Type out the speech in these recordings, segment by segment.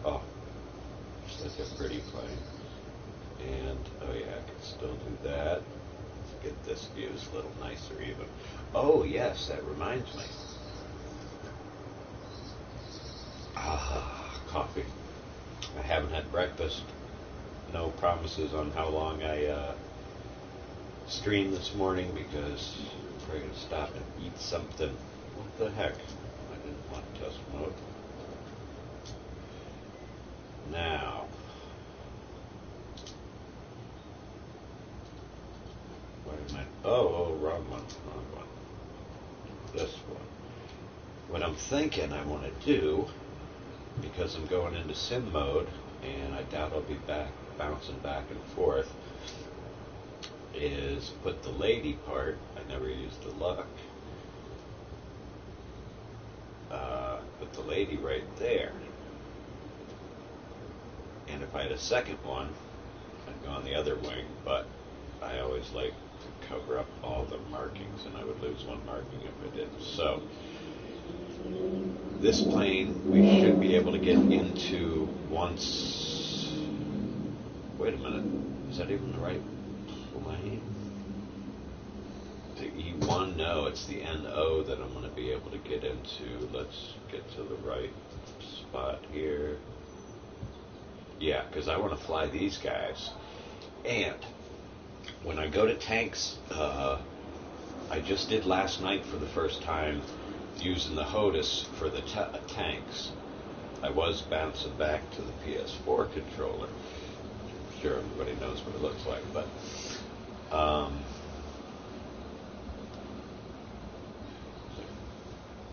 Oh, such a pretty plane. And, oh yeah, I can still do that. Get this view a little nicer even. Oh yes, that reminds me. Ah, coffee. I haven't had breakfast. No promises on how long I stream this morning because I'm probably going to stop and eat something. What the heck? I didn't want test mode. Now, wait a minute. Oh, wrong one. This one. What I'm thinking I want to do, because I'm going into sim mode, and I doubt I'll be bouncing back and forth, is put the lady part. I never used the luck. Put the lady right there. And if I had a second one, I'd go on the other wing, but I always like to cover up all the markings, and I would lose one marking if I didn't. So, this plane we should be able to get into once. Wait a minute, is that even the right plane? The E1? No, it's the NO that I'm going to be able to get into. Let's get to the right spot here. Yeah, because I want to fly these guys. And when I go to tanks, I just did last night for the first time using the Hotas for the tanks. I was bouncing back to the PS4 controller. I'm sure everybody knows what it looks like, but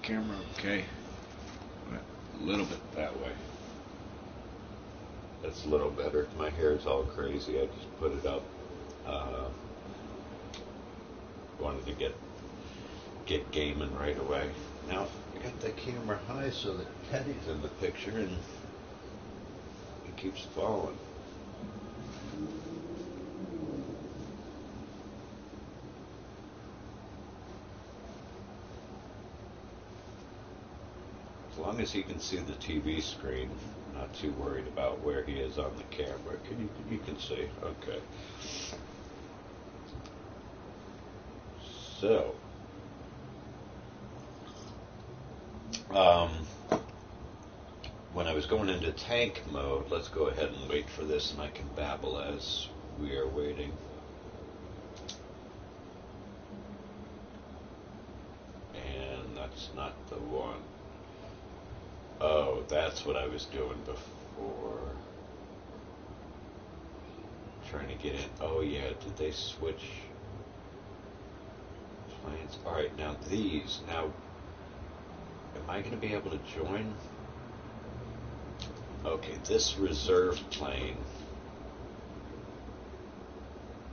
camera okay? A little bit that way. That's a little better. My hair is all crazy. I just put it up. Wanted to get gaming right away. Now I got the camera high so that Teddy's in the picture and he keeps falling. As long as he can see the TV screen, I'm not too worried about where he is on the camera. You can see. Okay. So, when I was going into tank mode, let's go ahead and wait for this, and I can babble as we are waiting. And that's not the one. Oh, that's what I was doing before. Trying to get in. Oh yeah, did they switch planes? Alright, now these. Now, am I going to be able to join? Okay, this reserve plane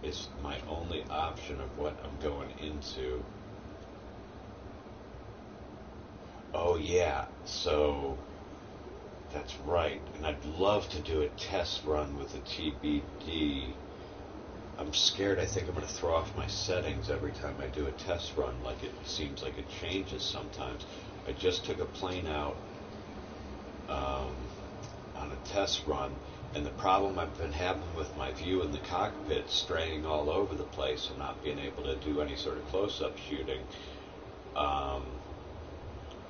is my only option of what I'm going into. Oh yeah, so that's right. And I'd love to do a test run with the TBD. I'm scared. I think I'm going to throw off my settings every time I do a test run. Like, it seems like it changes sometimes. I just took a plane out on a test run, and the problem I've been having with my view in the cockpit straying all over the place and not being able to do any sort of close-up shooting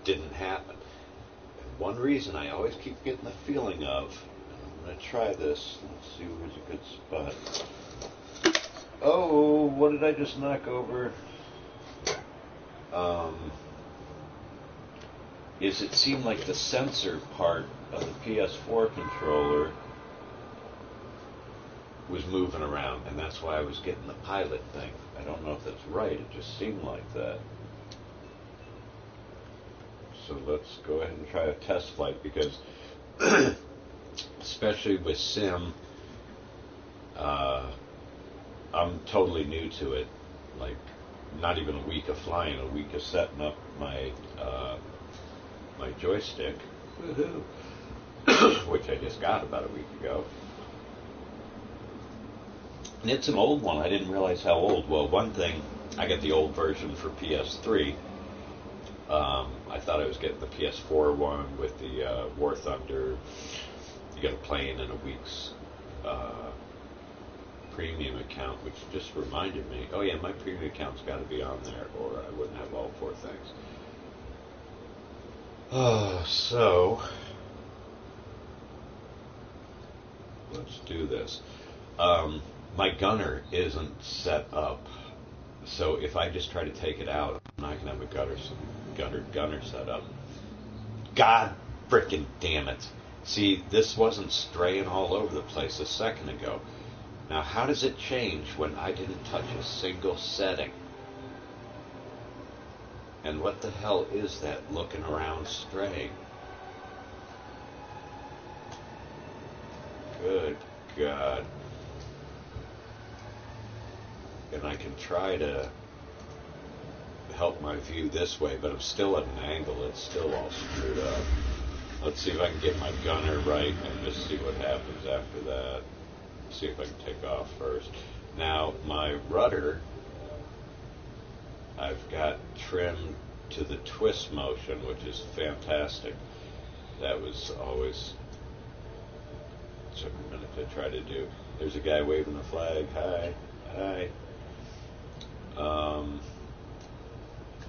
didn't happen. And one reason I always keep getting the feeling of, and I'm going to try this, let's see where's a good spot. Oh, what did I just knock over? Is it seemed like the sensor part of the PS4 controller was moving around, and that's why I was getting the pilot thing. I don't know if that's right, it just seemed like that. So let's go ahead and try a test flight, because especially with sim, I'm totally new to it. Like, not even a week of flying, a week of setting up my my joystick, which I just got about a week ago. And it's an old one. I didn't realize how old. Well, one thing, I got the old version for PS3. I thought I was getting the PS4 one with the warthunder you got a plane and a week's premium account, which just reminded me, oh yeah, my premium account's got to be on there, or I wouldn't have all 4 things. So let's do this. My gunner isn't set up, so if I just try to take it out, I'm not going to have a gunner set up. God frickin' damn it. See, this wasn't straying all over the place a second ago. Now, how does it change when I didn't touch a single setting? And what the hell is that looking around straying? Good God. And I can try to help my view this way, but I'm still at an angle. It's still all screwed up. Let's see if I can get my gunner right and just see what happens after that. See if I can take off first. Now, my rudder, I've got trimmed to the twist motion, which is fantastic. That was always took a minute to try to do. There's a guy waving the flag. Hi. Hi.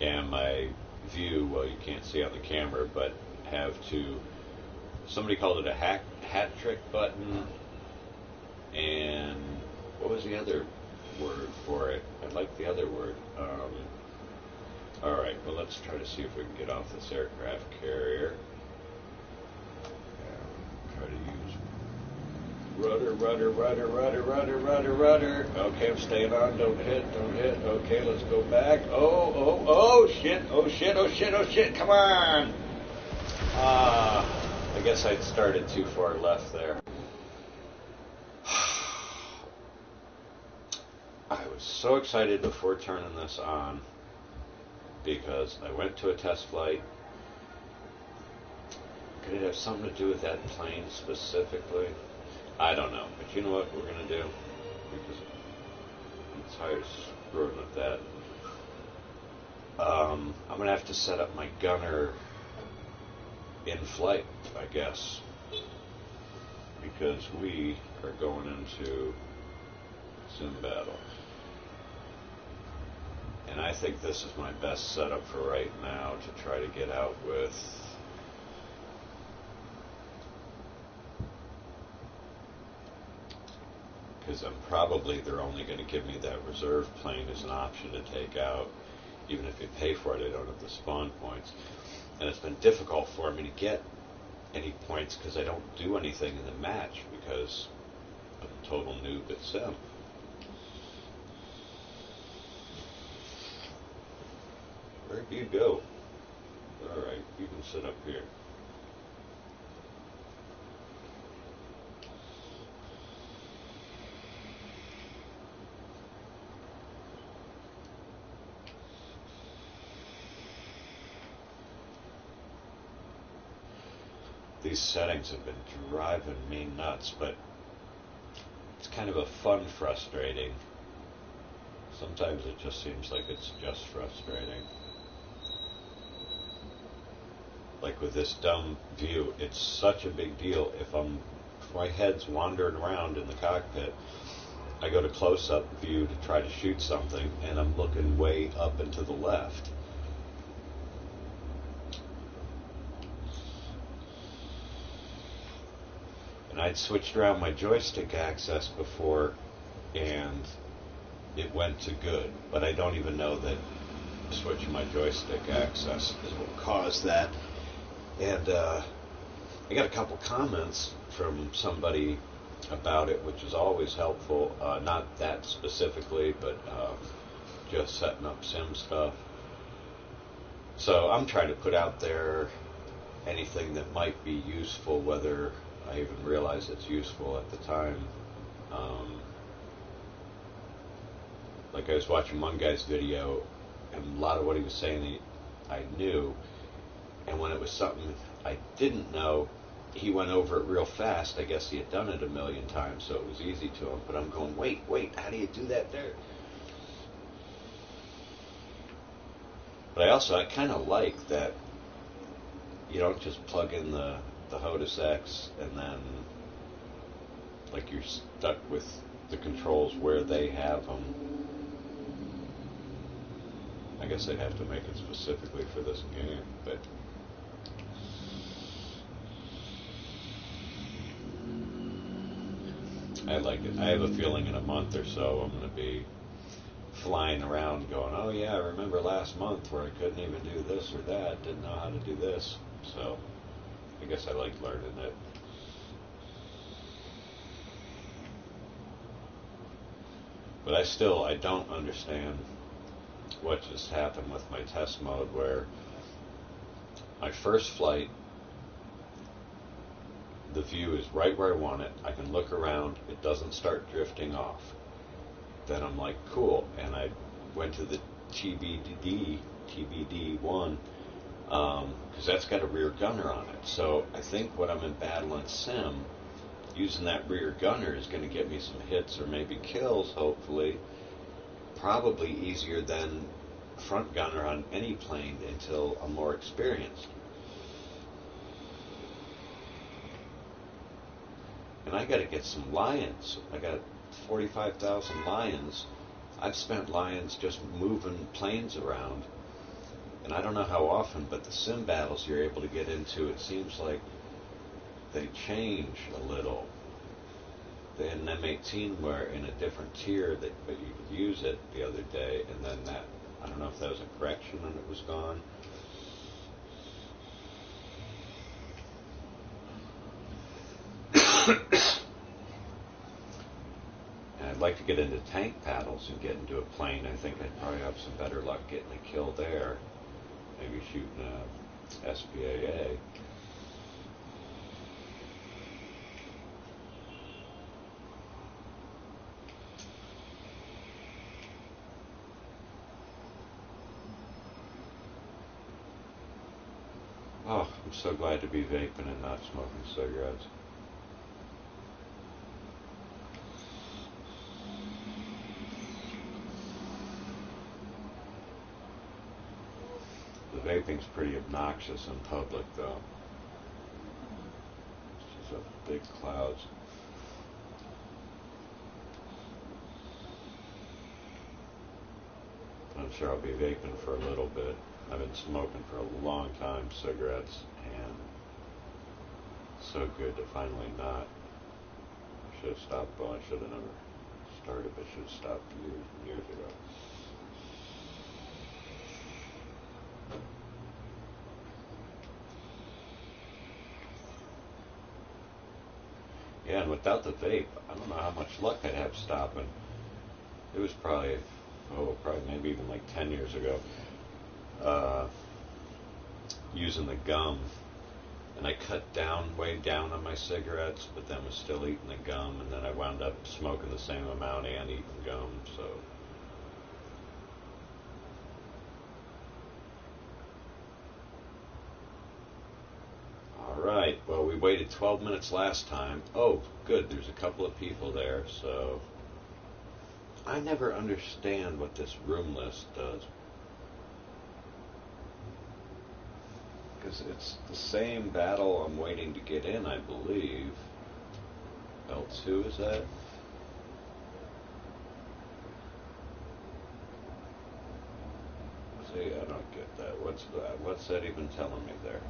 And my view, well, you can't see on the camera, but have to, somebody called it a hat trick button, and what was the other word for it? I like the other word. Alright, well, let's try to see if we can get off this aircraft carrier. Try to use rudder. Okay, I'm staying on. Don't hit. Okay, let's go back. Oh, shit. Come on. I guess I started too far left there. I was so excited before turning this on because I went to a test flight. Could it have something to do with that plane specifically? I don't know, but you know what we're going to do? Because I'm tired of screwing with that. I'm going to have to set up my gunner in flight, I guess. Because we are going into sim battle. And I think this is my best setup for right now to try to get out with. Because they're only going to give me that reserve plane as an option to take out. Even if you pay for it, I don't have the spawn points. And it's been difficult for me to get any points because I don't do anything in the match because I'm a total noob at sim. Where do you go? Alright, you can sit up here. These settings have been driving me nuts, but it's kind of a fun frustrating. Sometimes it just seems like it's just frustrating. Like with this dumb view, it's such a big deal. If my head's wandering around in the cockpit, I go to close-up view to try to shoot something, and I'm looking way up and to the left. And I'd switched around my joystick access before, and it went to good, but I don't even know that switching my joystick access is what caused that. And I got a couple comments from somebody about it, which is always helpful. Not that specifically, but just setting up sim stuff. So I'm trying to put out there anything that might be useful, whether I even realize it's useful at the time. Like I was watching one guy's video, and a lot of what he was saying I knew, and when it was something I didn't know, he went over it real fast. I guess he had done it a million times, so it was easy to him. But I'm going, wait, how do you do that there? But I kind of like that you don't just plug in the Hotas X and then like you're stuck with the controls where they have them. I guess they'd have to make it specifically for this game, but I like it. I have a feeling in a month or so I'm going to be flying around going, oh yeah, I remember last month where I couldn't even do this or that, didn't know how to do this. So I guess I like learning it. But I don't understand what just happened with my test mode, where my first flight, the view is right where I want it. I can look around. It doesn't start drifting off. Then I'm like, cool. And I went to the TBD1, because that's got a rear gunner on it. So I think when I'm in battle and sim, using that rear gunner is going to get me some hits or maybe kills, hopefully. Probably easier than front gunner on any plane until I'm more experienced. And I got to get some lions. I got 45,000 lions. I've spent lions just moving planes around. And I don't know how often, but the sim battles you're able to get into, it seems like they change a little. They had an M18 where in a different tier, but you could use it the other day, and then that, I don't know if that was a correction and it was gone. And I'd like to get into tank paddles and get into a plane. I think I'd probably have some better luck getting a kill there. Maybe shooting a SPAA. Oh, I'm so glad to be vaping and not smoking cigarettes. The vaping's pretty obnoxious in public, though. It's just a big clouds. I'm sure I'll be vaping for a little bit. I've been smoking for a long time, cigarettes, and so good to finally not. I should have stopped. Well, I should have never started, but should have stopped years and years ago. Yeah, and without the vape, I don't know how much luck I'd have stopping. It was probably maybe even like 10 years ago, using the gum. And I cut way down on my cigarettes, but then was still eating the gum, and then I wound up smoking the same amount and eating gum, so. Alright, well, we waited 12 minutes last time. Oh, good, there's a couple of people there, so. I never understand what this room list does. Because it's the same battle I'm waiting to get in, I believe. L2, is that? See, I don't get that. What's that even telling me there?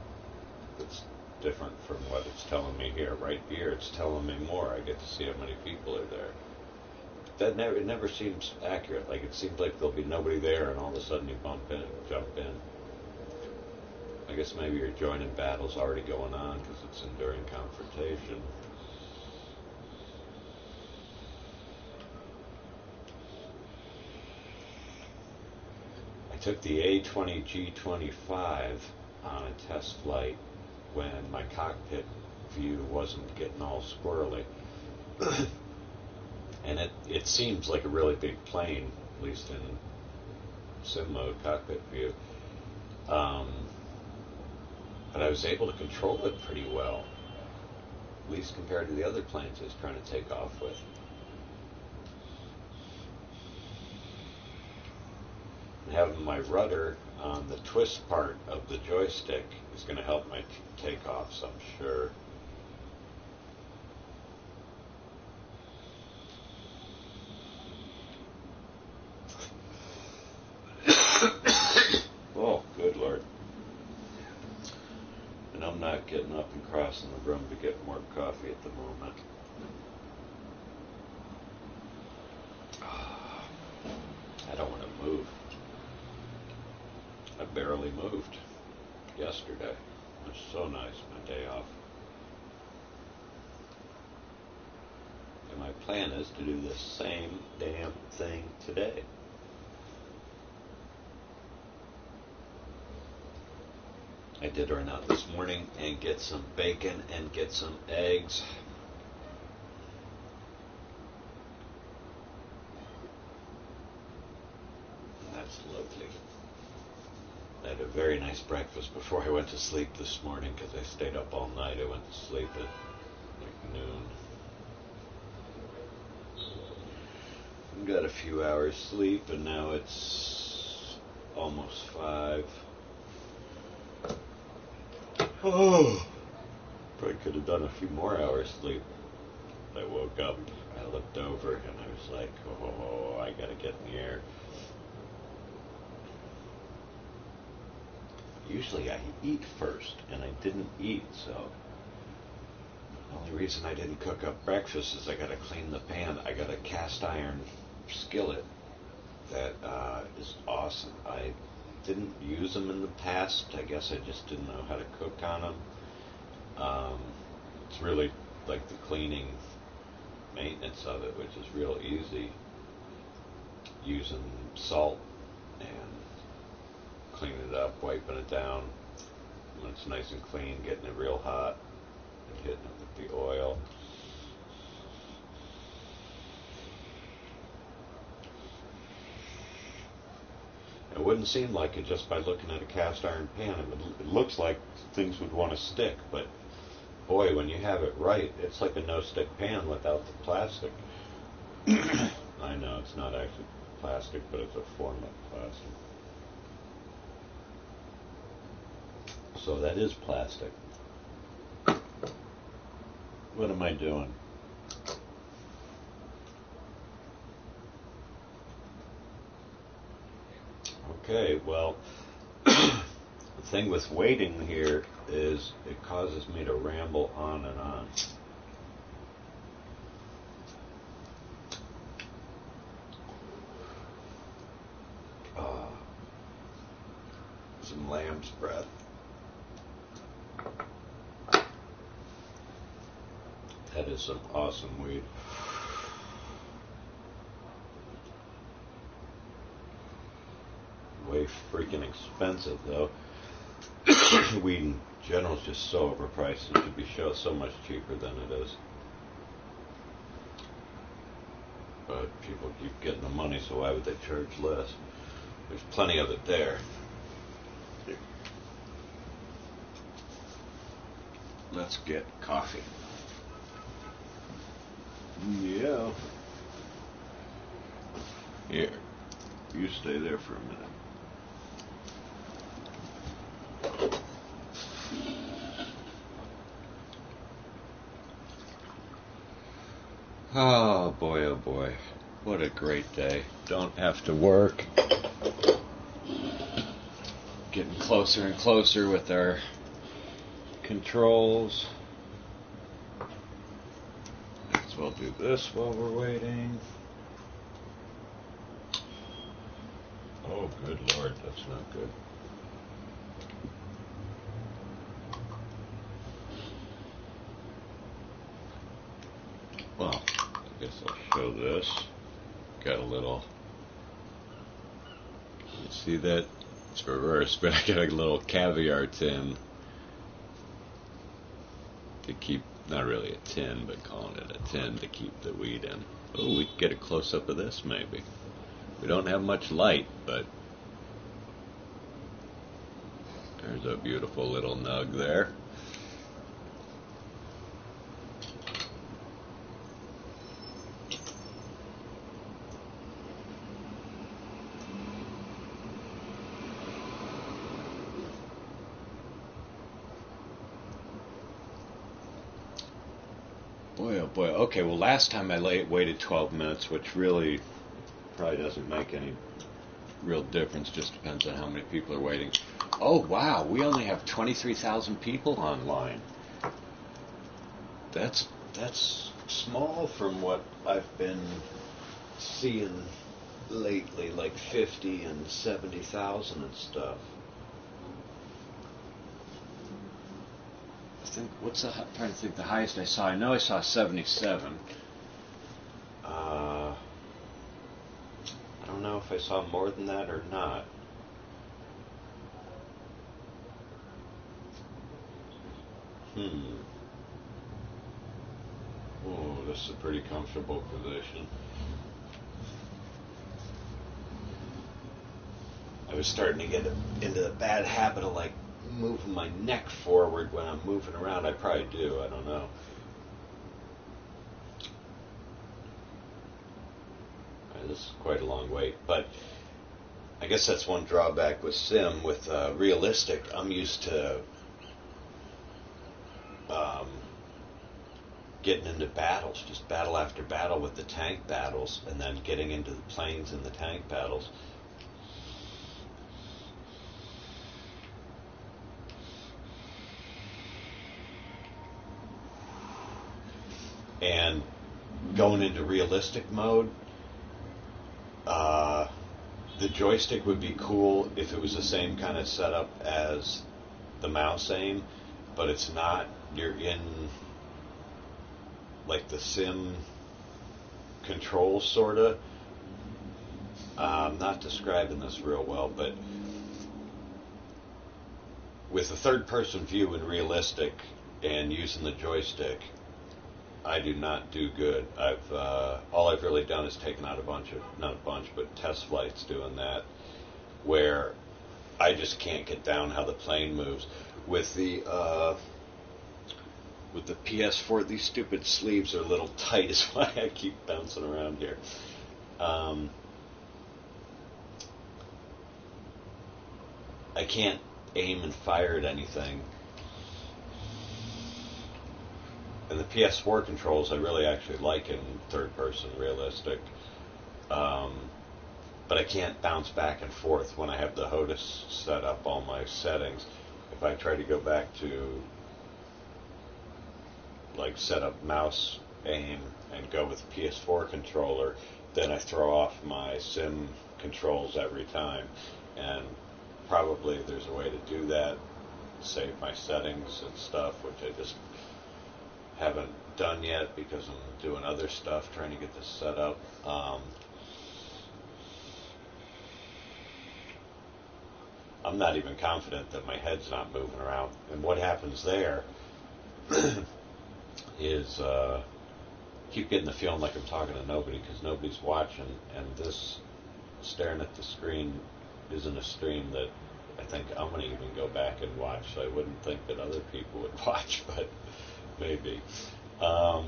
It's different from what it's telling me here. Right here, it's telling me more. I get to see how many people are there. It never seems accurate. Like, it seems like there'll be nobody there, and all of a sudden you jump in. I guess maybe you're joining battles already going on because it's enduring confrontation. I took the A20G25 on a test flight when my cockpit view wasn't getting all squirrely. And it seems like a really big plane, at least in sim mode, cockpit view. But I was able to control it pretty well, at least compared to the other planes I was trying to take off with. And having my rudder on the twist part of the joystick is going to help my takeoffs, I'm sure. getting up and crossing the room to get more coffee at the moment. I don't want to move. I barely moved yesterday. It was so nice, my day off. And my plan is to do the same damn thing today. I did run out this morning and get some bacon and get some eggs. And that's lovely. I had a very nice breakfast before I went to sleep this morning because I stayed up all night. I went to sleep at like noon. Got a few hours sleep and now it's almost 5. Oh, probably could have done a few more hours sleep. I woke up, I looked over, and I was like, oh, I gotta get in the air. Usually I eat first, and I didn't eat, so the only reason I didn't cook up breakfast is I gotta clean the pan. I got a cast iron skillet that is awesome. I didn't use them in the past. I guess I just didn't know how to cook on them. It's really like the cleaning maintenance of it, which is real easy. Using salt and cleaning it up, wiping it down when it's nice and clean, getting it real hot, and hitting it with the oil. It wouldn't seem like it just by looking at a cast iron pan. It looks like things would want to stick, but boy, when you have it right, it's like a no-stick pan without the plastic. I know it's not actually plastic, but it's a form of plastic. So that is plastic. What am I doing? Okay, well, the thing with waiting here is it causes me to ramble on and on. Some lamb's breath. That is some awesome weed. Way freaking expensive though. Weed in general is just so overpriced. It should be so much cheaper than it is. But people keep getting the money, so why would they charge less? There's plenty of it there. Let's get coffee. Yeah. Here, you stay there for a minute. Oh boy, what a great day. Don't have to work. Getting closer and closer with our controls. Might as well do this while we're waiting. Oh, good Lord, that's not good. Well, I guess I'll show this. Got a little, you see that? It's reversed, but I got a little caviar tin to keep, not really a tin, but calling it a tin to keep the weed in. Oh, we can get a close-up of this maybe. We don't have much light, but there's a beautiful little nug there. Boy, oh boy. Okay, well, last time I waited 12 minutes, which really probably doesn't make any real difference, just depends on how many people are waiting. Oh, wow, we only have 23,000 people online. That's small from what I've been seeing lately, like 50 and 70,000 and stuff. I think, I'm trying to think the highest I saw. I know I saw 77. I don't know if I saw more than that or not. Oh, this is a pretty comfortable position. I was starting to get into the bad habit of like moving my neck forward when I'm moving around. I probably do. I don't know. This is quite a long wait, but I guess that's one drawback with sim. With realistic, I'm used to getting into battles, just battle after battle with the tank battles, and then getting into the planes and the tank battles. And going into realistic mode, the joystick would be cool if it was the same kind of setup as the mouse aim, but it's not. You're in like the sim controls, sorta. I'm not describing this real well, but with the third-person view in realistic and using the joystick, I do not do good. All I've really done is taken out not a bunch, but test flights doing that, where I just can't get down how the plane moves. With the PS4, these stupid sleeves are a little tight, is why I keep bouncing around here. I can't aim and fire at anything. And the PS4 controls I really actually like in third-person realistic. But I can't bounce back and forth when I have the Hotas set up, all my settings. If I try to go back to like set up mouse aim and go with the PS4 controller, then I throw off my sim controls every time. And probably there's a way to do that, save my settings and stuff, which I just haven't done yet because I'm doing other stuff trying to get this set up. I'm not even confident that my head's not moving around. And what happens there is keep getting the feeling like I'm talking to nobody because nobody's watching, and this staring at the screen isn't a stream that I think I'm going to even go back and watch, so I wouldn't think that other people would watch, but maybe. Well,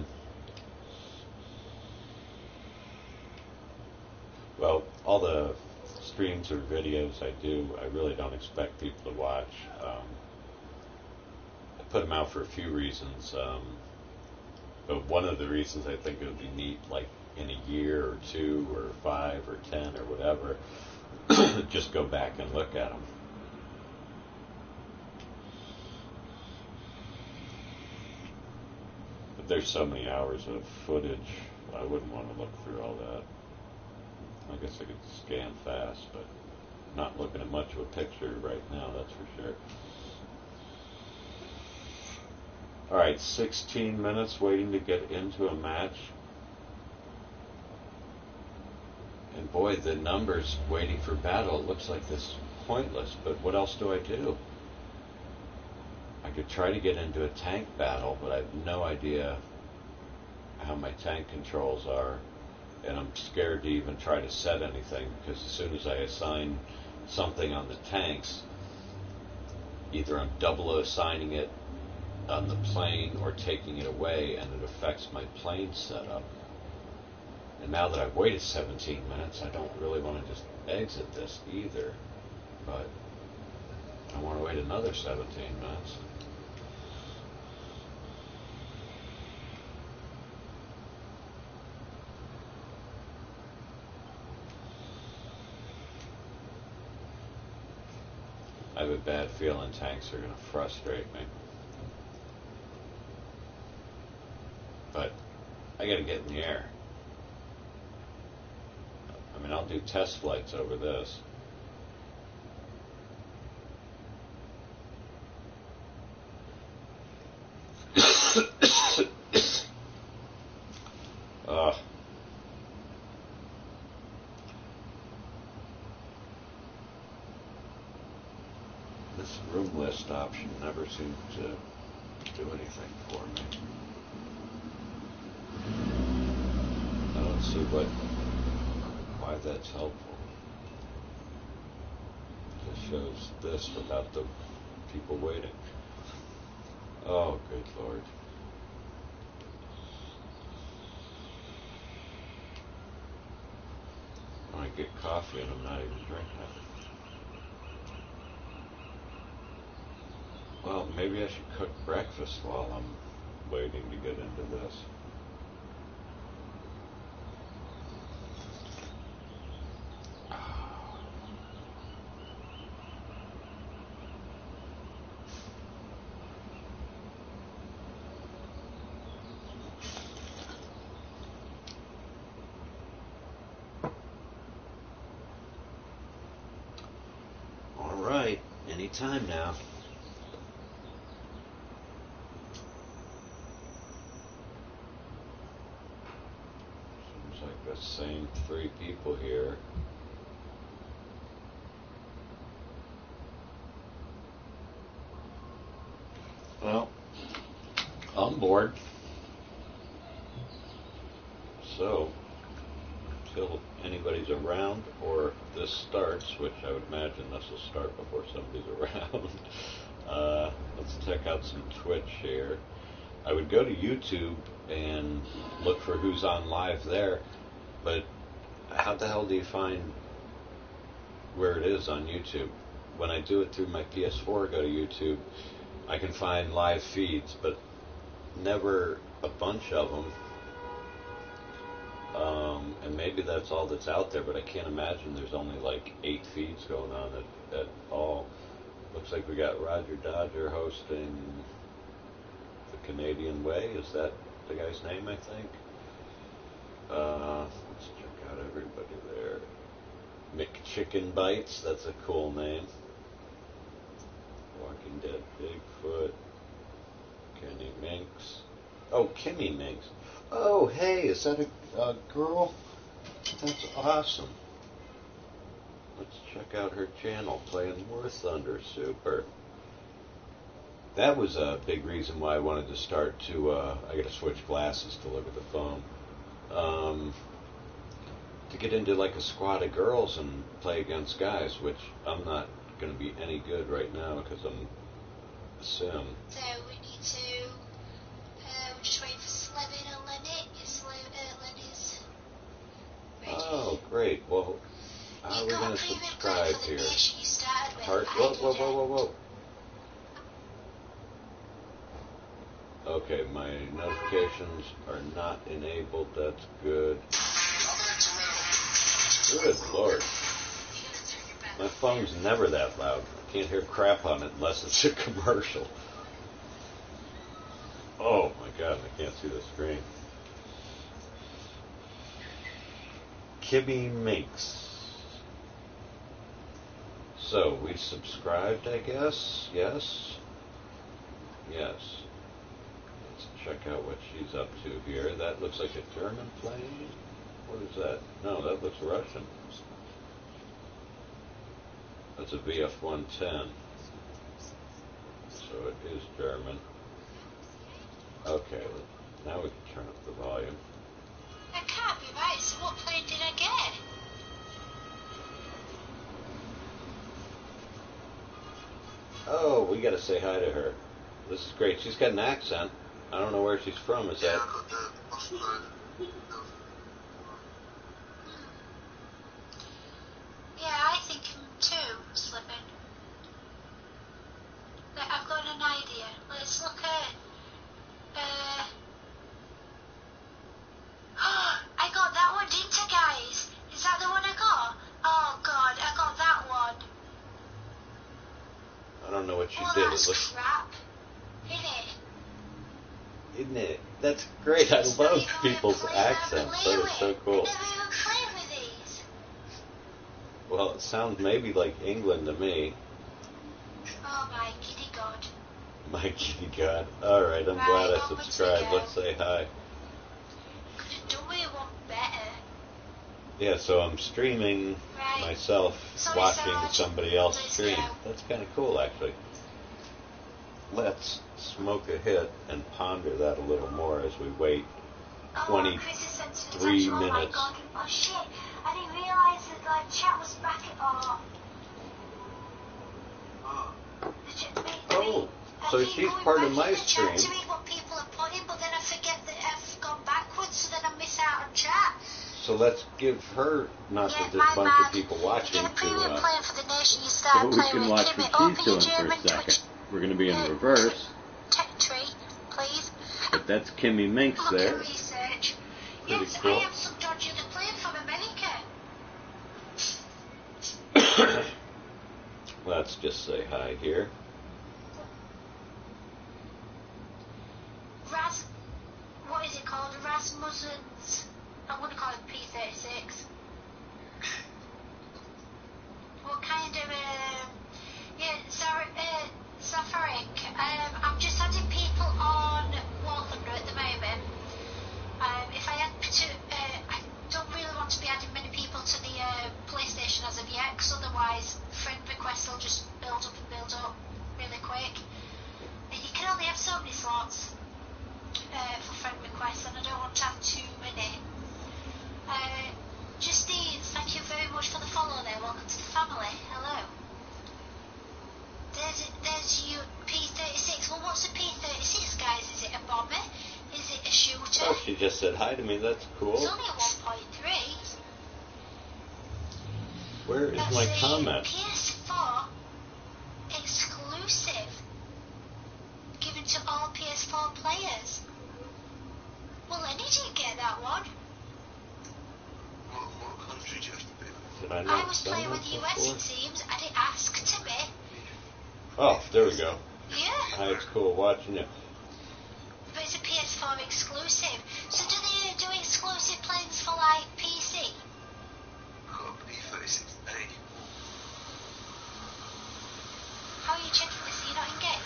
all the streams or videos I do, I really don't expect people to watch. I put them out for a few reasons, but one of the reasons I think it would be neat, like in a year or 2 or 5 or 10 or whatever, just go back and look at them. But there's so many hours of footage, I wouldn't want to look through all that. I guess I could scan fast, but not looking at much of a picture right now, that's for sure. Alright, 16 minutes waiting to get into a match. And boy, the numbers waiting for battle, it looks like this is pointless, but what else do I do? I could try to get into a tank battle, but I have no idea how my tank controls are. And I'm scared to even try to set anything, because as soon as I assign something on the tanks, either I'm double assigning it on the plane or taking it away, and it affects my plane setup. And now that I've waited 17 minutes, I don't really want to just exit this either, but I want to wait another 17 minutes. I have a bad feeling tanks are going to frustrate me. But I got to get in the air. I mean, I'll do test flights over this. Ugh. This room list option never seems to do anything for me. I don't see why that's helpful. It just shows this without the people waiting. Oh, good Lord. I get coffee and I'm not even drinking it. Well, maybe I should cook breakfast while I'm waiting to get into this. All right, anytime now. The same three people here. Well, I'm bored. So, until anybody's around or this starts, which I would imagine this will start before somebody's around, let's check out some Twitch here. I would go to YouTube and look for who's on live there. But how the hell do you find where it is on YouTube? When I do it through my PS4, go to YouTube, I can find live feeds, but never a bunch of them. And maybe that's all that's out there, but I can't imagine there's only like 8 feeds going on at all. Looks like we got Roger Dodger hosting the Canadian Way. Is that the guy's name, I think? Let's check out everybody there. McChicken Bites, that's a cool name. Walking Dead Bigfoot. Kenny Minx. Oh, Kimmy Minx. Oh, hey, is that a girl? That's awesome. Let's check out her channel, playing warthunder. Super. That was a big reason why I wanted to start to, I gotta switch glasses to look at the phone. To get into like a squad of girls and play against guys, which I'm not going to be any good right now because I'm a sim. So we need to, we're just waiting for Slevin and Lenny. Lenny's ready. Oh, great. Well, how are we going to subscribe here? Heart. Whoa. Okay, my notifications are not enabled. That's good. Good Lord. My phone's never that loud. I can't hear crap on it unless it's a commercial. Oh my God, I can't see the screen. Kibby Minx. So, we subscribed, I guess? Yes? Yes. Let's check out what she's up to here. That looks like a German plane. What is that? No, that looks Russian. That's a VF-110. So it is German. Okay, now we can turn up the volume. That can't be right, so what plane did I get? Oh, we gotta say hi to her. This is great. She's got an accent. I don't know where she's from. Is that... Yeah, I think too, Slippin. I've got an idea. Let's look at... I got that one, didn't I, guys? Is that the one I got? Oh, God, I got that one. she well, did. It that's looks, crap, isn't it? isn't it? That's great. I It's not love even people's playing accents. That is so cool. I never even played with these. Well, it sounds maybe like England to me. Oh my giddy god. My kitty god. Alright, I'm Right, glad I onwards we subscribed. go. Let's say hi. Could have done with one better. Yeah, so I'm streaming Right. myself, Sorry, watching Sarge. somebody else Let's stream. go. That's kind of cool, actually. Let's smoke a hit and ponder that a little more as we wait Oh, Chris is sent an 23 attention. Oh my minutes. god. Oh shit. I didn't realise that like chat was back at Oh, so she's part of my stream. To read what people are putting, but then I forget that I've gone backwards, so then I miss out on chat. So let's give her, not that there's my a bunch bad. of people watching, Get a premium to, plan for the nation you so start we playing can with. watch Kimmy, what open she's your doing for German a second. Twitch We're going to be in reverse, tech tree, please. but that's Kimmy Minx Look there. at research. Pretty Yes, cool. I have some dodgy other plane from America. Let's just say hi here. What is it called? Rasmussen's. I'm going to call it P36. What kind of, yeah, sorry, Safaric, I'm just adding people on warthunder at the moment. If I add to, I don't really want to be adding many people to the PlayStation as of yet, because otherwise friend requests will just build up really quick. And you can only have so many slots for friend requests, and I don't want to have too many. Justine, thank you very much for the follow there. Welcome to the family. Hello. There's you, P36. Well, what's a P36, guys? Is it a bomber? Is it a shooter? Oh, she just said hi to me. That's cool. It's only a 1.3. Where is That's my a comment? PS4 exclusive, given to all PS4 players. Well, Lenny didn't get that one. What country do you have to be? Did I I not was send playing with that the US, before? it seems. I didn't ask to be. Oh, there we go. Yeah. Hi, it's cool watching you. But it's a PS4 exclusive. So do they do exclusive planes for like PC? I've got a P36A. How are you checking this? Are you not in game?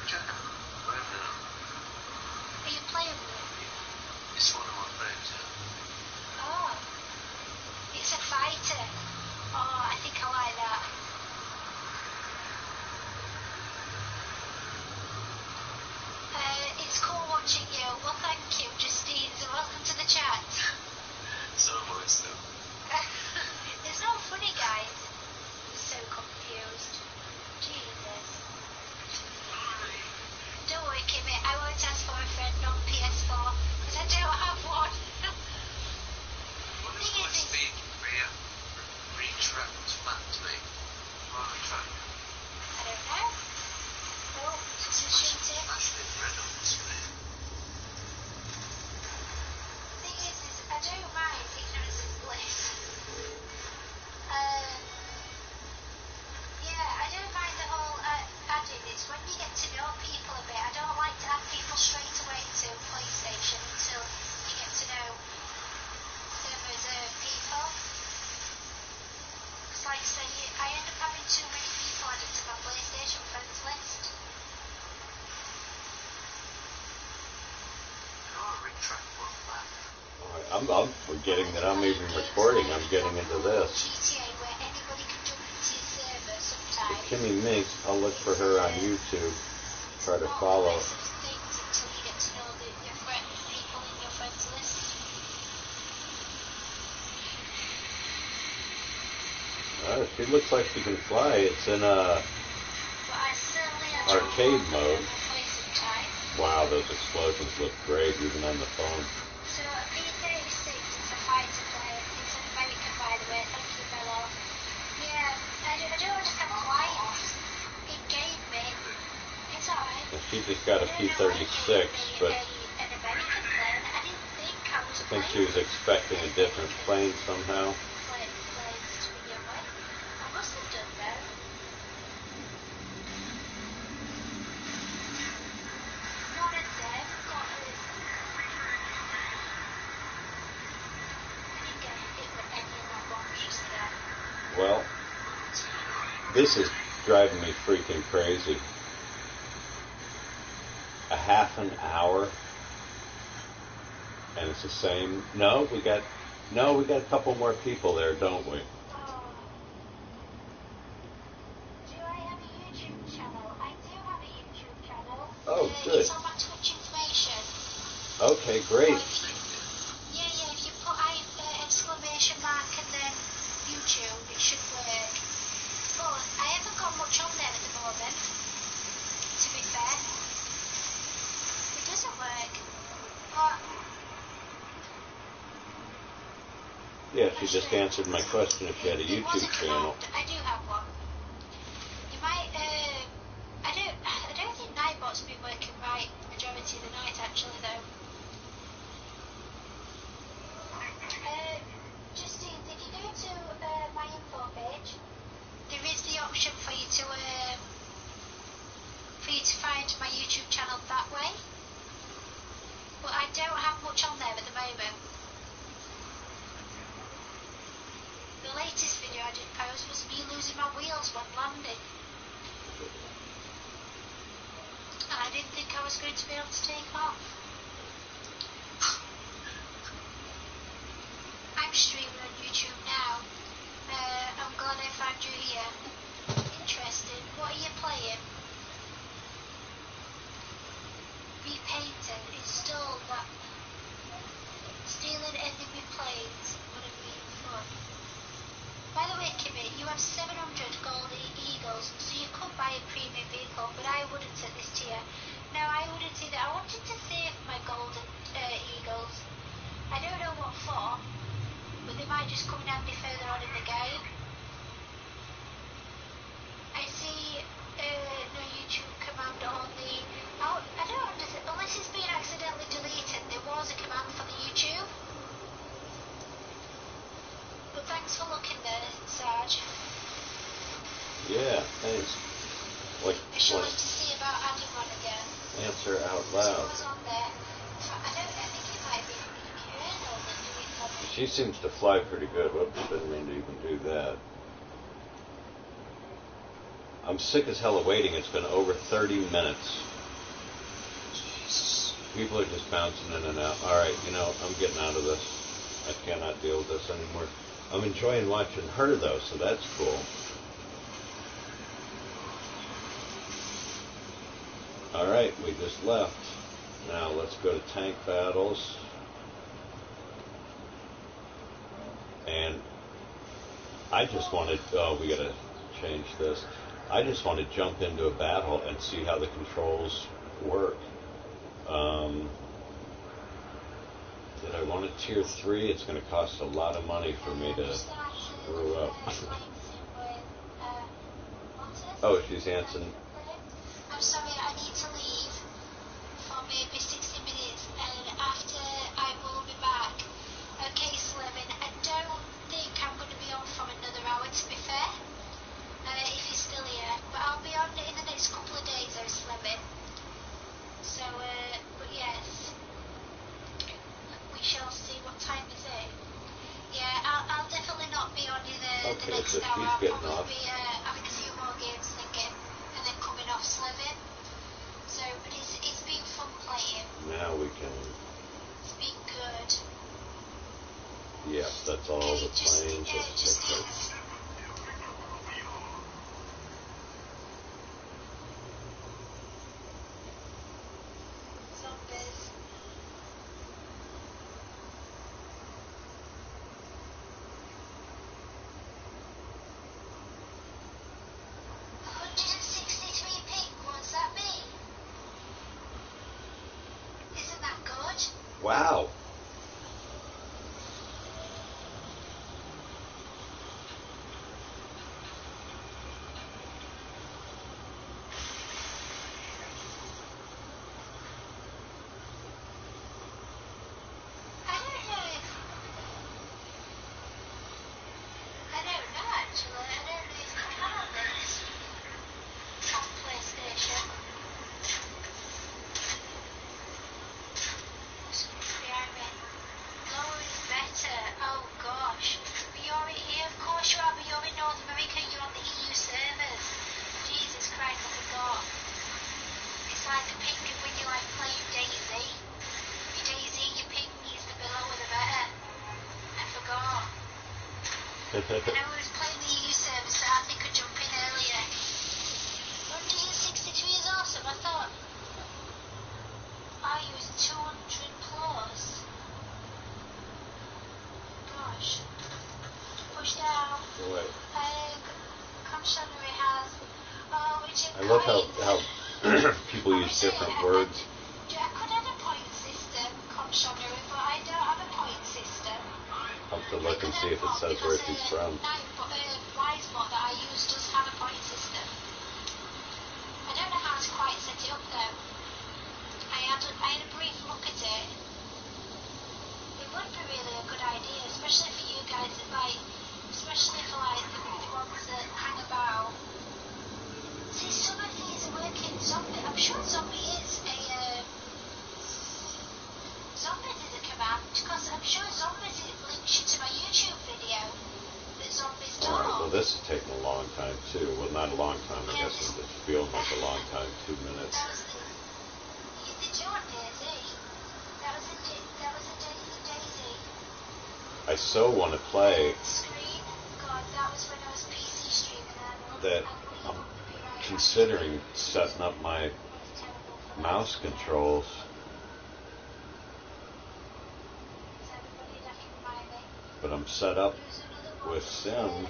Check. I am now. Are you playing with it? It's one of my friends, yeah. Oh. It's a fighter. Oh, I think I like that. It's cool watching you. Well, thank you, Justine. So welcome to the chat. So am I still. It's not funny, guys. I'm so confused. Jesus. Don't worry, Kimmy. I won't ask for a friend on PS4 because I don't have one. What is my speed? Retract flat speed. Retract. I don't know. Oh, just a shooting. Actually, red on the screen. The thing is I don't mind ignorance is bliss. Yeah, I don't mind the whole adding. It's when you get to know people a bit. I don't like to add people straight away to PlayStation until you get to know them as people. Because like I say, I end up having too many people added to my PlayStation friends list. There are retract one flat. I'm forgetting that I'm even recording. I'm getting into this. GTA where anybody can jump into your server So sometimes. Kimmy Minx, I'll look for her on YouTube. Try to follow. Things until you get to know your people in your friends list. She looks like she can fly. It's in But I certainly arcade mode. play sometime. Wow, those explosions look great even on the phone. So a P36 is a fighter plane. It's an American, by the way. Thank you, Bello. Yeah, I don't understand why it gave me. It's alright. And she just got a P-36, but An American plane. I didn't think I was I think she was expecting a different plane somehow. planes to begin with. I must have done though. This is driving me freaking crazy. A half an hour, and it's the same. No, we got a couple more people there, don't we? Oh. Do I have a YouTube channel? I do have a YouTube channel. Oh, good. It's on my Twitch information. Okay, great. Yeah, if you put exclamation mark and then YouTube, it should work. But I haven't got much on there at the moment, to be fair. It doesn't work. But Yeah, she just answered my question if you had a YouTube channel. I do have one. You might, I don't think Nightbot's been working right majority of the night actually though. Justine, if you go to my info page, there is the option for you to find my YouTube channel that way. But I don't have much on there at the moment. The latest video I did post was me losing my wheels when landing. And I didn't think I was going to be able to take off. I'm streaming on YouTube now. I'm glad I found you here. Interesting. What are you playing? Repainting. Install that. Stealing enemy planes. Would have been fun. By the way, Kimmy, you have 700 gold eagles, so you could buy a premium vehicle, but I wouldn't at this tier. No, I wouldn't either. I wanted to save my golden eagles. I don't know what for, but they might just come in handy further on in the game. I see no YouTube command on the... Oh, I don't understand. Unless it's been accidentally deleted, there was a command for the YouTube. But thanks for looking there, Sarge. Yeah, thanks. I shall have to see about adding one again. Answer out It loud. was on there. I think it might be Colonel that do it for me. She seems to fly pretty good. Whoops, didn't mean to even do that. I'm sick as hell of waiting. It's been over 30 minutes. Jesus. People are just bouncing in and out. Alright, I'm getting out of this. I cannot deal with this anymore. I'm enjoying watching her, though, so that's cool. Alright, we just left. Now let's go to tank battles. And I just wanted... Oh, we gotta change this. I just want to jump into a battle and see how the controls work. Did I want a tier 3? It's going to cost a lot of money for me to screw up. Oh, she's answering. I'm sorry, I need to leave for maybe 60 minutes, and after I will be back. Okay, Slimming, I don't think I'm going to be on for another hour, to be fair. If you're still here, but I'll be on in the next couple of days, though, Slimming. So, but yes, we shall see. What time is it? Yeah, I'll definitely not be on in the next so hour. she's I'll getting probably off. be having a few more games and then coming off Slimming. So, but it's been fun playing. Now we can... It's been good. Yeah, that's all Okay, the planes. just zombies. What's that mean? Isn't that good? Wow. I don't know actually. I don't know if you can on this on PlayStation. Something behind me. And I was playing the EU service, so Andy could jump in earlier. 163 is awesome. I thought I used 200 plus. Gosh. Push down. Wait. Conscionary has. Oh, which I love how people use different words. I could have a point system, conscionary, but I don't have a point system. I'll have to look and see if it says where he's from. Wisebot that I use does have a point system. I don't know how to quite set it up though. I had a brief look at it. It would be really a good idea, especially for you guys that especially for the ones that hang about. See, some of these are working. I'm sure zombie is zombies is a command, because I'm sure zombies links you to my YouTube video. That zombies don't. Alright, well this is taking a long time too. Well, not a long time, I guess it feels like a long time, 2 minutes. That was the two on Daisy. That was a Daisy. I so want to play Screen. God, that was when I was PC streaming. that I'm considering setting up my mouse controls. But I'm set up with Sim.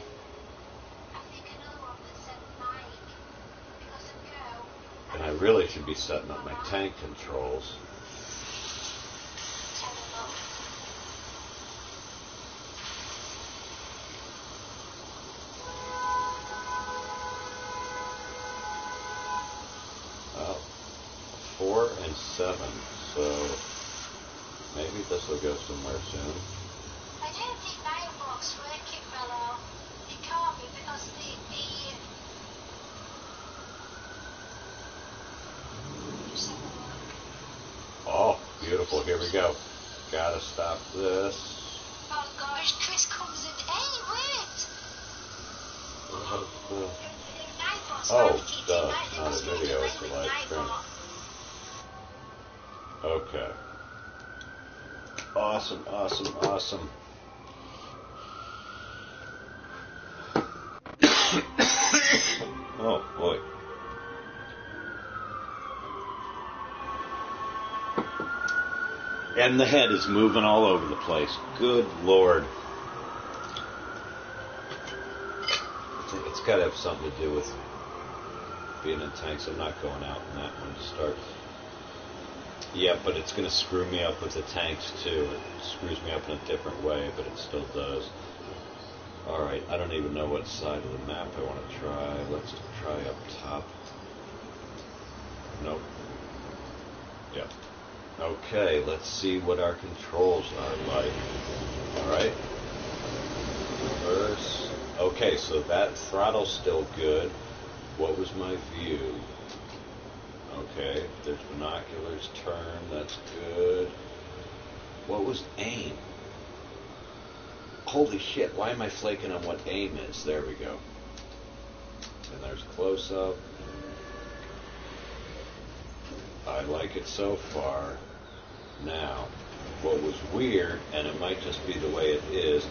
And I really should be setting up my tank controls. Well, 4 and 7, so maybe this will go somewhere soon. I don't think my box working well. It can't be because just have a look. Oh, beautiful. Here we go. Gotta stop this. Oh gosh, Chris comes in. Hey, wait! Oh, duh. Not a video, it's a live stream. Okay. Awesome, awesome, awesome. Oh, boy. And the head is moving all over the place. Good Lord. It's got to have something to do with being in tanks. I'm not going out in that one to start. Yeah, but it's going to screw me up with the tanks too. It screws me up in a different way, but it still does. Alright, I don't even know what side of the map I want to try. Let's try up top. Nope. Yep. Okay, let's see what our controls are like. Alright. Reverse. Okay, so that throttle's still good. What was my view? Okay, there's binoculars, turn, that's good. What was aim? Holy shit, why am I flaking on what aim is? There we go. And there's close up. I like it so far. Now, what was weird, and it might just be the way it is,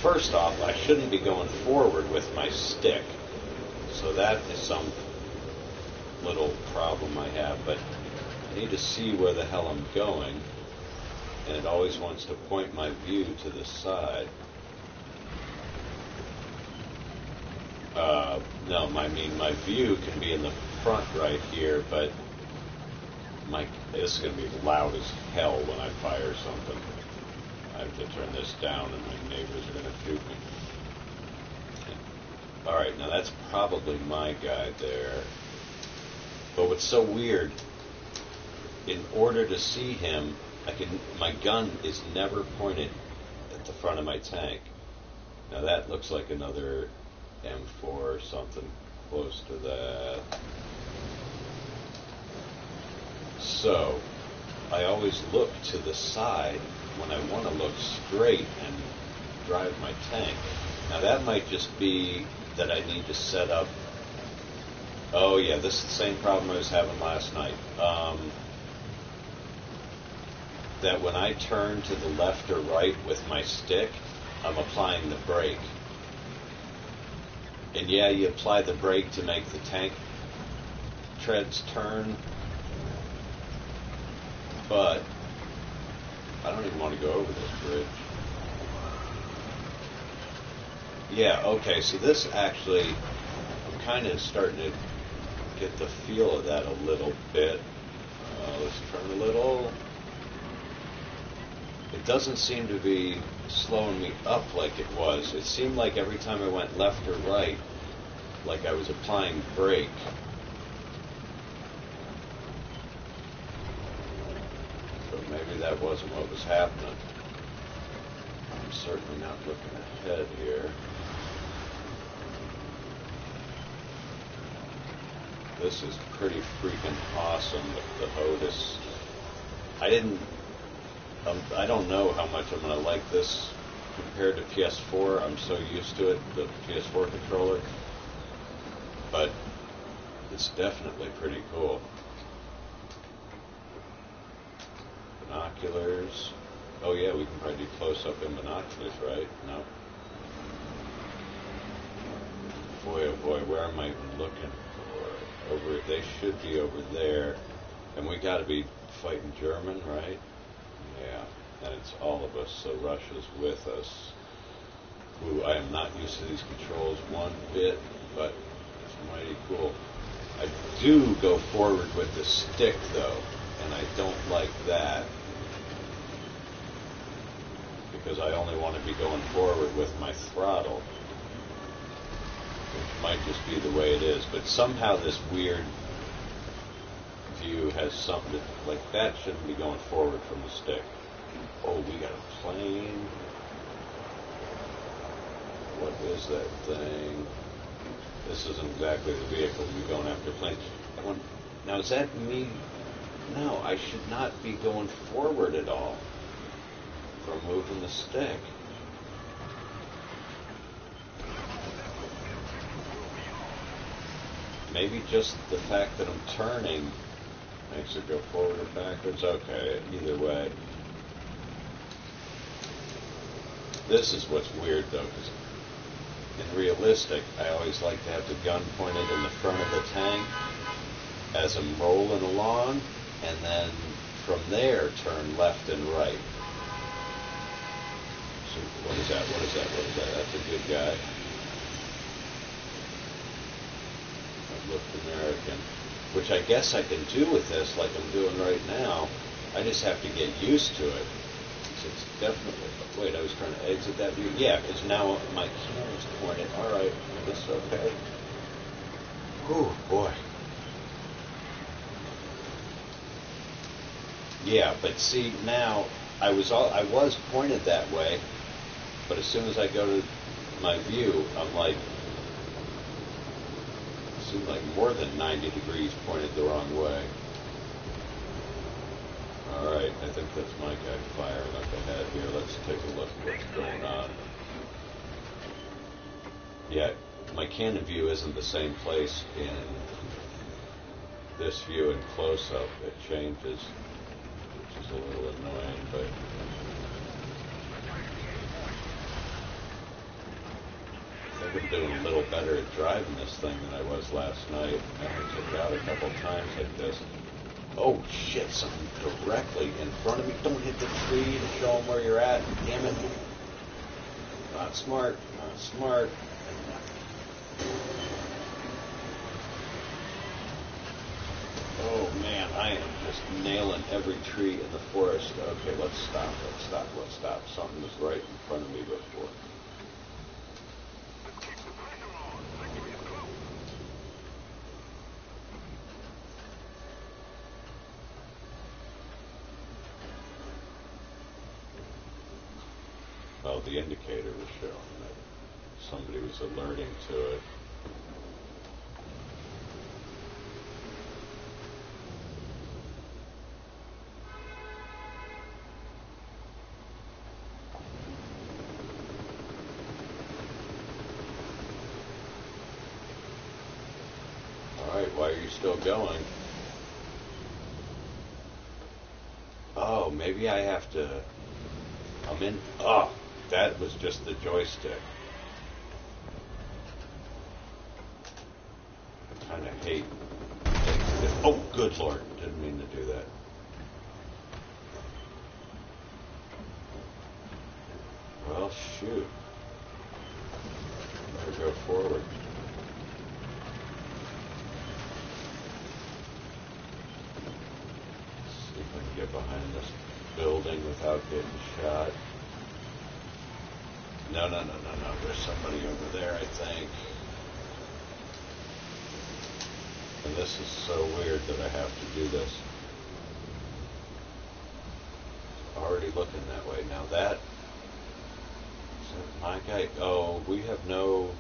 first off, I shouldn't be going forward with my stick. So that is some little problem I have, but I need to see where the hell I'm going, and it always wants to point my view to the side. No, I mean my view can be in the front right here, but this is going to be loud as hell when I fire something. I have to turn this down and my neighbors are going to shoot me. Alright, now that's probably my guy there. But what's so weird, in order to see him, my gun is never pointed at the front of my tank. Now that looks like another M4 or something close to that. So, I always look to the side when I want to look straight and drive my tank. Now that might just be that I need to set up. Oh yeah, this is the same problem I was having last night. That when I turn to the left or right with my stick, I'm applying the brake. And yeah, you apply the brake to make the tank treads turn, but I don't even want to go over this bridge. Yeah, okay, so this actually, I'm kind of starting to get the feel of that a little bit. Let's turn a little. It doesn't seem to be slowing me up like it was. It seemed like every time I went left or right, like I was applying brake. But maybe that wasn't what was happening. I'm certainly not looking ahead here. This is pretty freaking awesome with the Hotas. I don't know how much I'm going to like this compared to PS4. I'm so used to it, the PS4 controller. But it's definitely pretty cool. Binoculars. Oh yeah, we can probably do close-up in binoculars, right? No. Boy, oh boy, where am I even looking for? Over, they should be over there. And we got to be fighting German, right? Yeah, and it's all of us, so Russia's with us. Ooh, I am not used to these controls one bit, but it's mighty cool. I do go forward with the stick, though, and I don't like that, because I only want to be going forward with my throttle, which might just be the way it is, but somehow this weird view has something to, like that shouldn't be going forward from the stick. Oh, we got a plane. What is that thing? This isn't exactly the vehicle to be going after planes. Now is that me? No, I should not be going forward at all from moving the stick. Maybe just the fact that I'm turning makes it go forward or backwards. Okay, either way. This is what's weird, though, because in realistic, I always like to have the gun pointed in the front of the tank as I'm rolling along, and then from there turn left and right. So what is that? What is that? What is that? That's a good guy. That looked American. Which I guess I can do with this like I'm doing right now. I just have to get used to it. It's definitely... Wait, I was trying to exit that view. Yeah, because now my camera's pointed. All right, this is okay. Oh, boy. Yeah, but see, now I was pointed that way, but as soon as I go to my view, I'm like... seems like more than 90 degrees pointed the wrong way. Alright, I think that's my guy firing up ahead here. Let's take a look at what's going on. Yeah, my Canon view isn't the same place in this view in close-up. It changes, which is a little annoying, but... I think I'm doing a little better at driving this thing than I was last night. I only took it out a couple times like this. Oh shit, something directly in front of me. Don't hit the tree to show them where you're at. Damn it. Not smart, not smart. Oh man, I am just nailing every tree in the forest. Okay, let's stop, let's stop, let's stop. Something was right in front of me before. Well, the indicator was showing that somebody was alerting to it. Alright, why are you still going? Oh, maybe I have to... I'm in... Oh, that was just the joystick. kind of hate. Oh, good Lord. Didn't mean to do that. Well, shoot. Better go forward. See if I can get behind this building without getting shot. No. There's somebody over there, I think. And this is so weird that I have to do this. Already looking that way. Now that... Is that my guy? Oh, we have no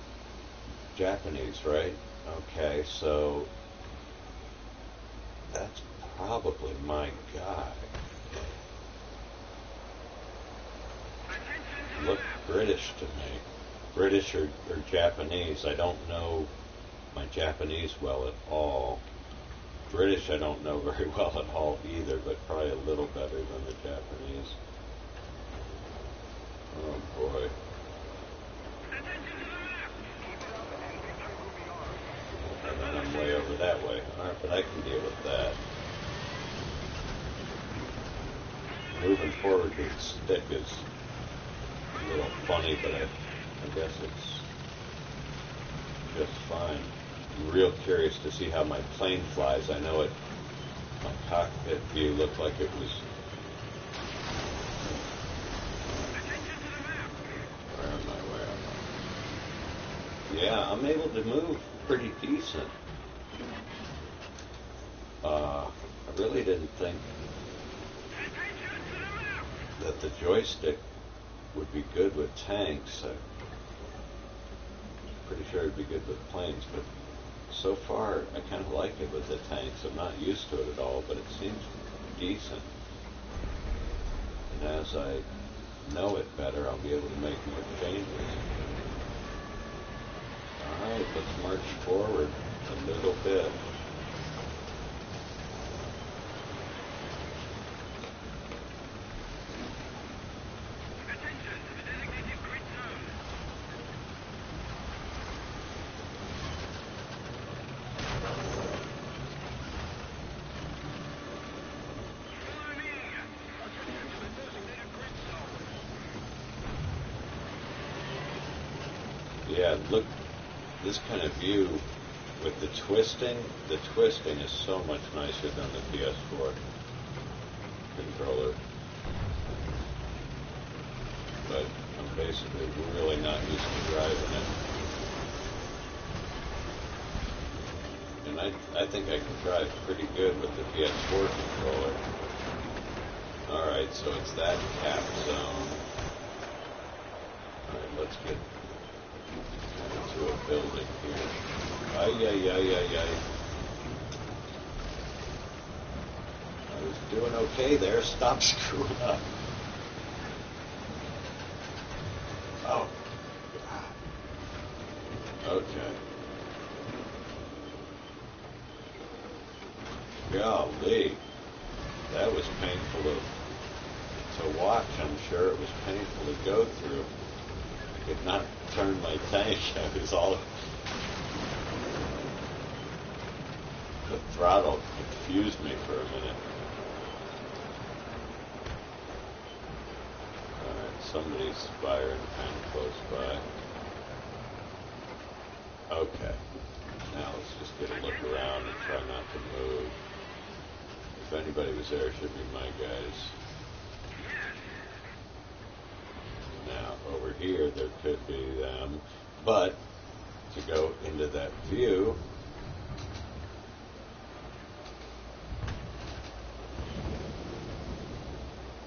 Japanese, right? Okay, so... That's probably my guy. Look British to me. British or Japanese. I don't know my Japanese well at all. British I don't know very well at all either, but probably a little better than the Japanese. Oh boy. And then I'm way over that way. Alright, but I can deal with that. Moving forward with the stick is a little funny, but I guess it's just fine. I'm real curious to see how my plane flies. I know my cockpit view looked like it was... Where am I? Yeah, I'm able to move pretty decent. I really didn't think that the joystick would be good with tanks. I'm pretty sure it'd be good with planes, but so far I kind of like it with the tanks. I'm not used to it at all, but it seems decent. And as I know it better, I'll be able to make more changes. Alright, let's march forward a little bit. Yeah, look, this kind of view with the twisting is so much nicer than the PS4 controller. But I'm basically really not used to driving it. And I think I can drive pretty good with the PS4 controller. Alright, so it's that cap zone. Alright, let's get into a building here. Ay. I was doing okay there. Stop screwing up. Oh. Okay. Golly. That was painful to watch. I'm sure it was painful to go through. I could not turn my tank. I was all... The throttle confused me for a minute. Alright, somebody's firing kind of close by. Okay. Now let's just get a look around and try not to move. If anybody was there, it should be my guys. Now, over here, there could be them. But, to go into that view...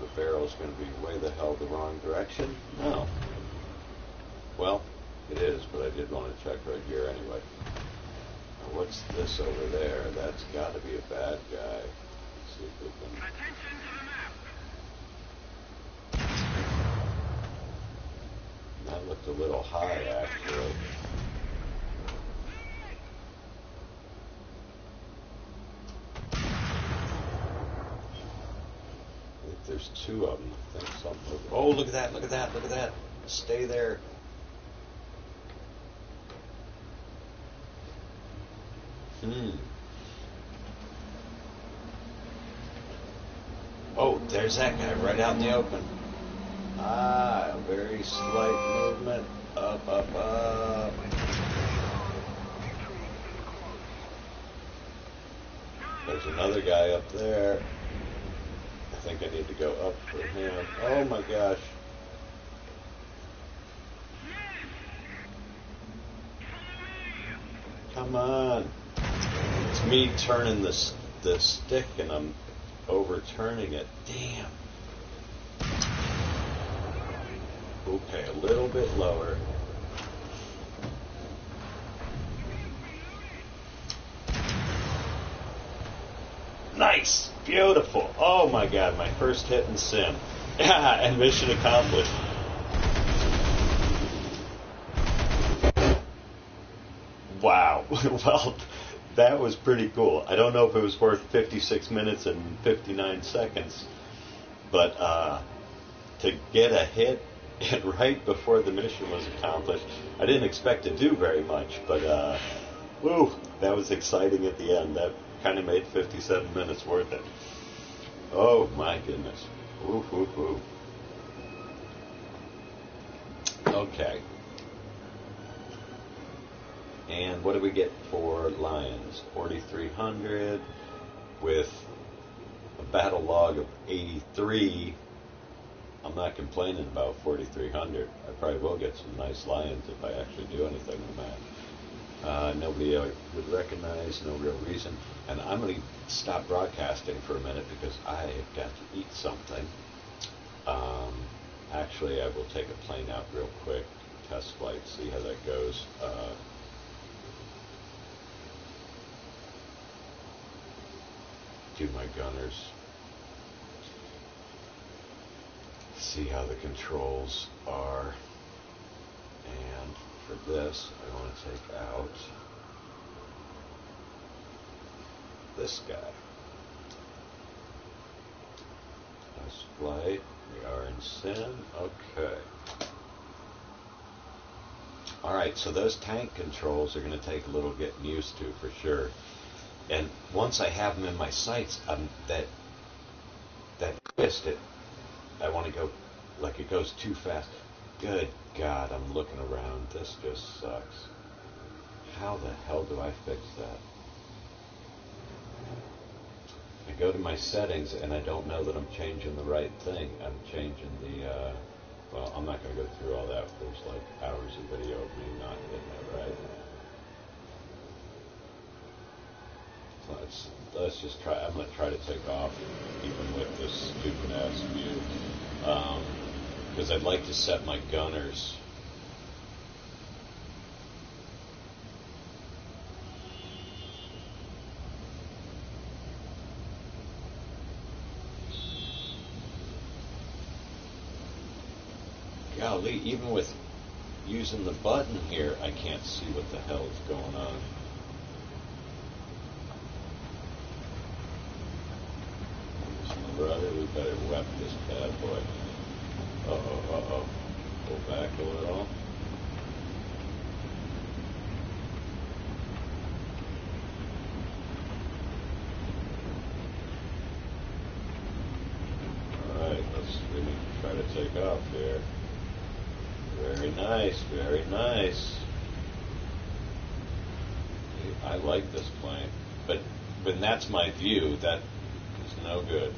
The barrel's going to be way the hell the wrong direction? No. Well, it is, but I did want to check right here anyway. Now, what's this over there? That's got to be a bad guy. Let's see if we can... Attention to the map! That looked a little high, actually. I think there's two of them. I think something... Oh, look at that, look at that, look at that. Stay there. Hmm. Oh, there's that guy right out in the open. Ah, very slight movement. Up, up, up. There's another guy up there. I think I need to go up for him. Oh my gosh. Come on. It's me turning the stick and I'm overturning it. Damn. Okay, a little bit lower. Nice. Beautiful. Oh my god, my first hit in sim. And mission accomplished. Wow. Well, that was pretty cool. I don't know if it was worth 56 minutes and 59 seconds, but to get a hit and right before the mission was accomplished, I didn't expect to do very much, but woo, that was exciting at the end. That kind of made 57 minutes worth it. Oh my goodness. Woo, woo, woo. Okay. And what do we get for Lions? 4,300 with a battle log of 83. I'm not complaining about 4,300. I probably will get some nice Lions if I actually do anything with that. Nobody would recognize, no real reason. And I'm going to stop broadcasting for a minute because I've got to eat something. Actually, I will take a plane out real quick, test flight, see how that goes. Do my gunners. See how the controls are. And for this, I want to take out this guy. Test flight. We are in sim. Okay. Alright, so those tank controls are going to take a little getting used to for sure. And once I have them in my sights, that twist, I want to go, like it goes too fast. Good God, I'm looking around. This just sucks. How the hell do I fix that? I go to my settings and I don't know that I'm changing the right thing. I'm changing the, well, I'm not going to go through all that. There's like hours of video of me not getting it right. Let's just try. I'm going to try to take off even with this stupid ass view, because I'd like to set my gunners. Golly, even with using the button here, I can't see what the hell is going on. Brother, we better wet this bad boy. Uh-oh. Go back a little. Alright, we need to try to take off here. Very nice, very nice. I like this plane. But when that's my view, that is no good.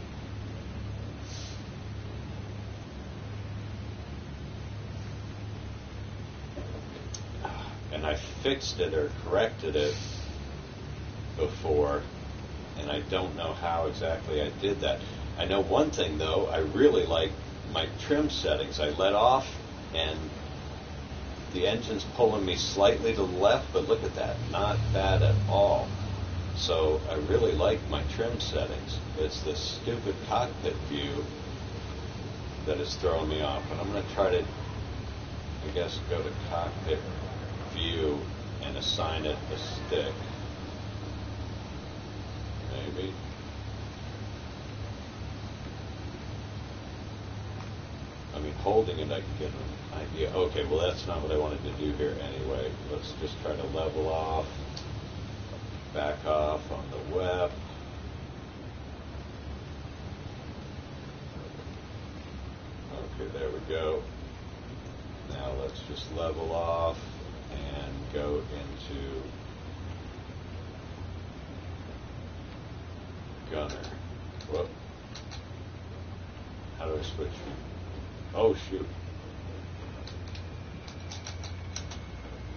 And I fixed it or corrected it before, and I don't know how exactly I did that. I know one thing though, I really like my trim settings. I let off and the engine's pulling me slightly to the left, but look at that, not bad at all. So I really like my trim settings. It's this stupid cockpit view that is throwing me off, and I'm going to try to, I guess, go to cockpit view and assign it a stick. Maybe. I mean, holding it, I can get an idea. Okay, well, that's not what I wanted to do here anyway. Let's just try to level off. back off on the web. Okay, there we go. Now let's just level off and go into gunner. Whoop. How do I switch? Oh, shoot.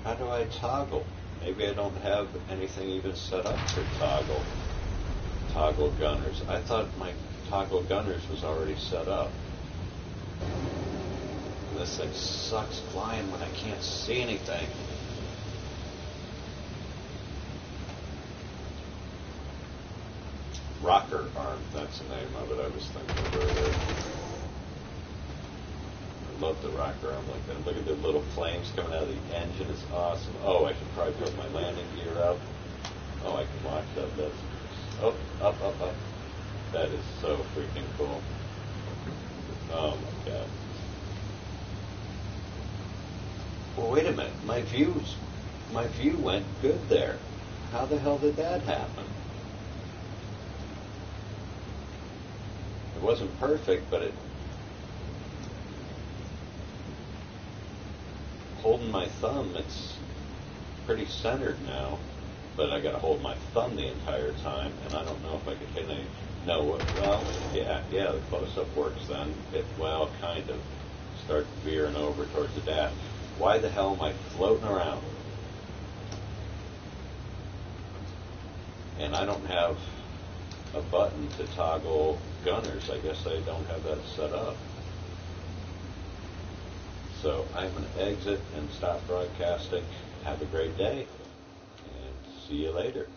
How do I toggle? Maybe I don't have anything even set up for toggle gunners. I thought my toggle gunners was already set up. This thing sucks flying when I can't see anything. Rocker arm, that's the name of it. I was thinking of earlier. I love the rocker arm like that. Look at the little flames coming out of the engine. It's awesome. Oh, I should probably put my landing gear up. Oh, I can watch that. That's up. That is so freaking cool. Oh my god. Well, wait a minute. My view went good there. How the hell did that happen? It wasn't perfect, but holding my thumb, it's pretty centered now, but I got to hold my thumb the entire time, and I don't know if I could hit any. No, well, yeah, the close-up works then. Well, kind of. Start veering over towards the dash. Why the hell am I floating around? And I don't have a button to toggle gunners. I guess I don't have that set up. So I'm going to exit and stop broadcasting. Have a great day, and see you later.